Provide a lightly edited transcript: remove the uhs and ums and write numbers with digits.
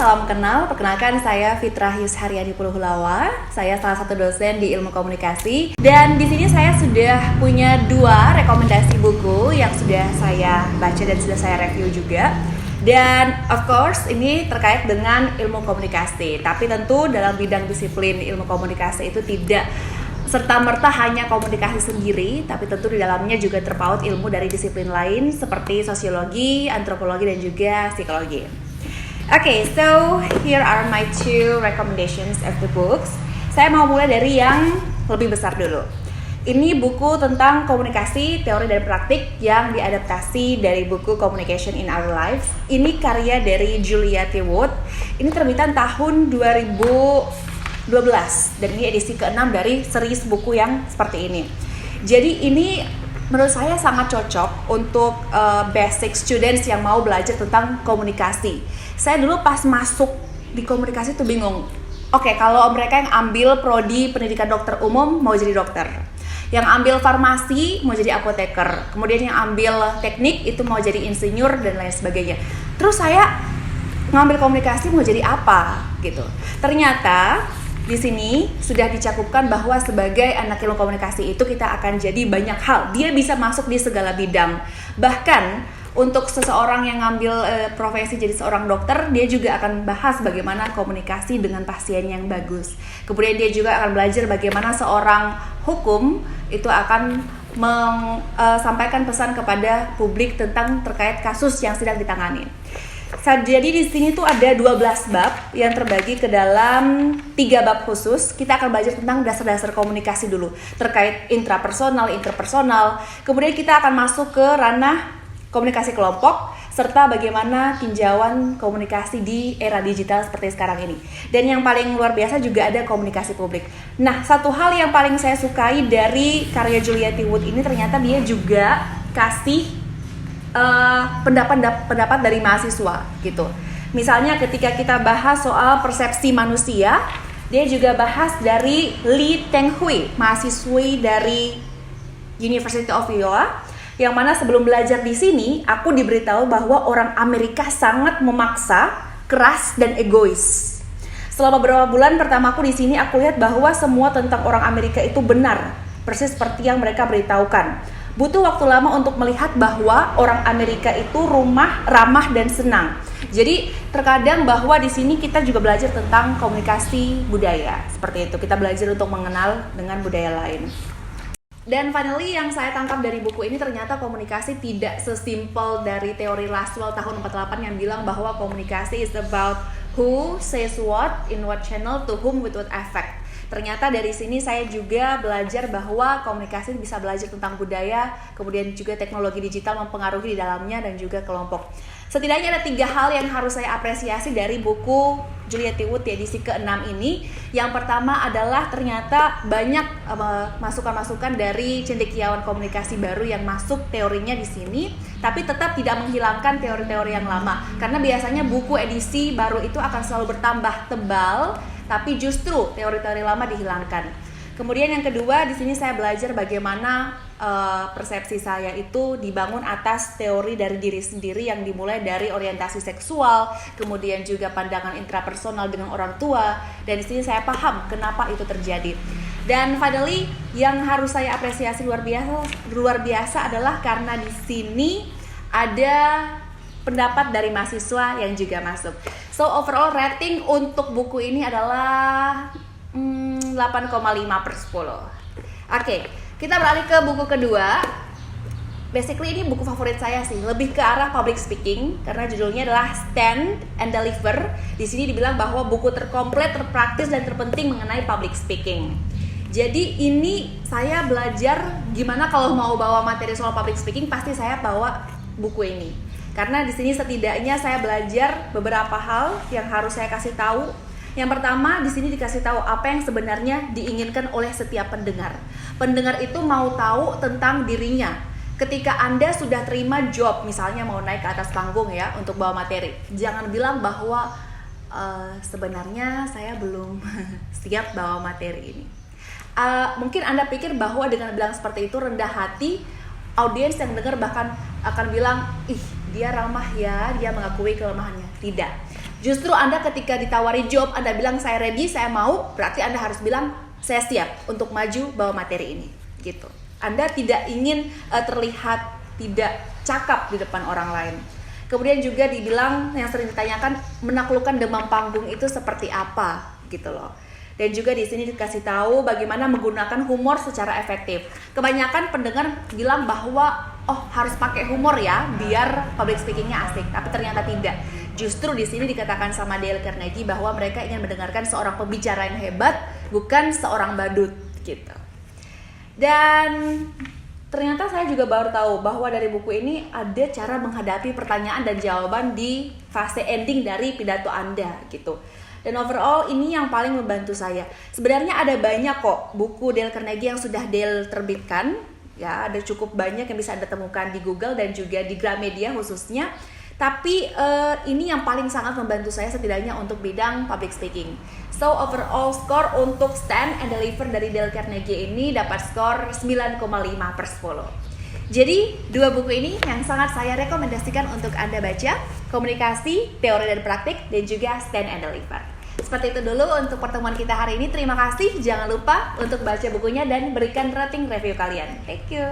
salam kenal. Perkenalkan saya Fitrah Yusharyani Puluhulawa. Saya salah satu dosen di Ilmu Komunikasi. Dan di sini saya sudah punya 2 rekomendasi buku yang sudah saya baca dan sudah saya review juga. Dan of course ini terkait dengan ilmu komunikasi. Tapi tentu dalam bidang disiplin ilmu komunikasi itu tidak serta-merta hanya komunikasi sendiri, tapi tentu di dalamnya juga terpaut ilmu dari disiplin lain seperti sosiologi, antropologi, dan juga psikologi. Okay, so here are my 2 recommendations of the books. Saya mau mulai dari yang lebih besar dulu. Ini buku tentang komunikasi, teori dan praktik yang diadaptasi dari buku Communication in Our Lives. Ini karya dari Julia T. Wood. Ini terbitan tahun 2012 dan ini edisi ke-6 dari series buku yang seperti ini. Jadi ini menurut saya sangat cocok untuk basic students yang mau belajar tentang komunikasi. Saya dulu pas masuk di komunikasi tuh bingung. Oke, kalau mereka yang ambil prodi pendidikan dokter umum mau jadi dokter, yang ambil farmasi mau jadi apoteker, kemudian yang ambil teknik itu mau jadi insinyur dan lain sebagainya. Terus saya ngambil komunikasi mau jadi apa gitu. Ternyata di sini sudah dicakupkan bahwa sebagai anak ilmu komunikasi itu kita akan jadi banyak hal. Dia bisa masuk di segala bidang. Bahkan untuk seseorang yang ngambil profesi jadi seorang dokter, dia juga akan bahas bagaimana komunikasi dengan pasien yang bagus. Kemudian dia juga akan belajar bagaimana seorang hukum itu akan sampaikan pesan kepada publik tentang terkait kasus yang sedang ditangani. Jadi di sini tuh ada 12 bab yang terbagi ke dalam 3 bab khusus. Kita akan belajar tentang dasar-dasar komunikasi dulu, terkait intrapersonal, interpersonal. Kemudian kita akan masuk ke ranah komunikasi kelompok, serta bagaimana tinjauan komunikasi di era digital seperti sekarang ini. Dan yang paling luar biasa juga ada komunikasi publik. Nah, satu hal yang paling saya sukai dari karya Julia T. Wood ini ternyata dia juga kasih pendapat dari mahasiswa gitu. Misalnya ketika kita bahas soal persepsi manusia, dia juga bahas dari Lee Teng-hui, mahasiswi dari University of Iowa, yang mana sebelum belajar di sini, aku diberitahu bahwa orang Amerika sangat memaksa, keras, dan egois. Selama beberapa bulan pertama aku di sini, aku lihat bahwa semua tentang orang Amerika itu benar, persis seperti yang mereka beritahukan. Butuh waktu lama untuk melihat bahwa orang Amerika itu ramah dan senang. Jadi terkadang bahwa di sini kita juga belajar tentang komunikasi budaya. Seperti itu, kita belajar untuk mengenal dengan budaya lain. Dan finally yang saya tangkap dari buku ini ternyata komunikasi tidak sesimpel dari teori Laswell tahun 48 yang bilang bahwa komunikasi is about who says what, in what channel, to whom, with what effect. Ternyata dari sini saya juga belajar bahwa komunikasi bisa belajar tentang budaya, kemudian juga teknologi digital mempengaruhi di dalamnya dan juga kelompok. Setidaknya ada 3 hal yang harus saya apresiasi dari buku Julia T. Wood di edisi ke-6 ini. Yang pertama adalah ternyata banyak masukan-masukan dari cendekiawan komunikasi baru yang masuk teorinya di sini, tapi tetap tidak menghilangkan teori-teori yang lama. Karena biasanya buku edisi baru itu akan selalu bertambah tebal, tapi justru teori-teori lama dihilangkan. Kemudian yang kedua, di sini saya belajar bagaimana persepsi saya itu dibangun atas teori dari diri sendiri yang dimulai dari orientasi seksual, kemudian juga pandangan intrapersonal dengan orang tua, dan di sini saya paham kenapa itu terjadi. Dan finally, yang harus saya apresiasi luar biasa adalah karena di sini ada pendapat dari mahasiswa yang juga masuk. So overall rating untuk buku ini adalah 8,5/10. Oke, kita beralih ke buku kedua. Basically ini buku favorit saya sih, lebih ke arah public speaking karena judulnya adalah Stand and Deliver. Di sini dibilang bahwa buku terkomplit, terpraktis, dan terpenting mengenai public speaking. Jadi ini saya belajar gimana kalau mau bawa materi soal public speaking, pasti saya bawa buku ini. Karena di sini setidaknya saya belajar beberapa hal yang harus saya kasih tahu. Yang pertama, di sini dikasih tahu apa yang sebenarnya diinginkan oleh setiap pendengar. Pendengar itu mau tahu tentang dirinya. Ketika Anda sudah terima job, misalnya mau naik ke atas panggung ya untuk bawa materi, jangan bilang bahwa sebenarnya saya belum siap bawa materi ini. Mungkin Anda pikir bahwa dengan bilang seperti itu rendah hati, audiens yang dengar bahkan akan bilang, ih dia ramah ya, dia mengakui kelemahannya. Tidak. Justru Anda ketika ditawari job, Anda bilang saya ready, saya mau, berarti Anda harus bilang saya siap untuk maju bawa materi ini, gitu. Anda tidak ingin terlihat tidak cakap di depan orang lain. Kemudian juga dibilang yang sering ditanyakan, menaklukkan demam panggung itu seperti apa, gitu loh. Dan juga di sini dikasih tahu bagaimana menggunakan humor secara efektif. Kebanyakan pendengar bilang bahwa harus pakai humor ya biar public speakingnya asik, tapi ternyata tidak. Justru di sini dikatakan sama Dale Carnegie bahwa mereka ingin mendengarkan seorang pembicara yang hebat, bukan seorang badut gitu. Dan ternyata saya juga baru tahu bahwa dari buku ini ada cara menghadapi pertanyaan dan jawaban di fase ending dari pidato Anda gitu. Dan overall ini yang paling membantu saya. Sebenarnya ada banyak kok buku Dale Carnegie yang sudah Dale terbitkan. Ya, ada cukup banyak yang bisa Anda temukan di Google dan juga di Gramedia khususnya. Tapi ini yang paling sangat membantu saya setidaknya untuk bidang public speaking. So overall score untuk Stand and Deliver dari Dale Carnegie ini dapat skor 9,5/10. Jadi dua buku ini yang sangat saya rekomendasikan untuk Anda baca, Komunikasi, Teori dan Praktik, dan juga Stand and Deliver. Seperti itu dulu untuk pertemuan kita hari ini. Terima kasih, jangan lupa untuk baca bukunya dan berikan rating review kalian. Thank you.